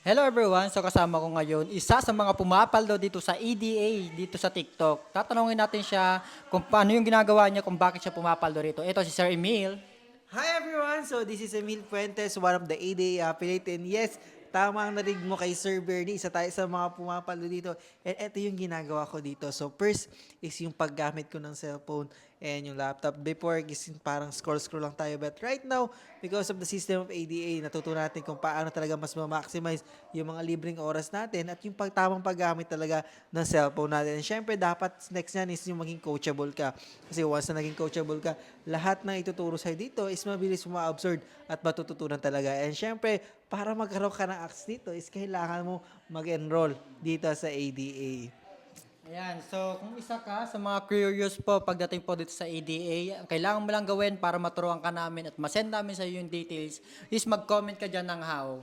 Hello everyone! So kasama ko ngayon, isa sa mga pumapaldo dito sa EDA, dito sa TikTok. Tatanungin natin siya kung paano yung ginagawa niya, kung bakit siya pumapaldo rito. Ito si Sir Emil. Hi everyone! So this is Emil Fuentes, one of the ADA affiliate. And yes, tama ang narinig mo kay Sir Bernie. Isa tayo sa mga pumapalo dito. And ito yung ginagawa ko dito. So first is yung paggamit ko ng cellphone and yung laptop. Before is parang scroll-scroll lang tayo. But right now, because of the system of ADA, natutunan natin kung paano talaga mas ma-maximize yung mga libreng oras natin at yung tamang paggamit talaga ng cellphone natin. And syempre, dapat next yan is yung maging coachable ka. Kasi once na naging coachable ka, lahat ng ituturo sa'yo dito is mabilis mo ma-absorb at matututunan talaga. And syempre, para magkaroon ka ng access dito is kailangan mo mag-enroll dito sa ADA. Ayan, so kung isa ka sa mga curious po pagdating po dito sa EDA, ang kailangan mo lang gawin para maturuan ka namin at masend namin sa iyo yung details is mag-comment ka dyan ng how.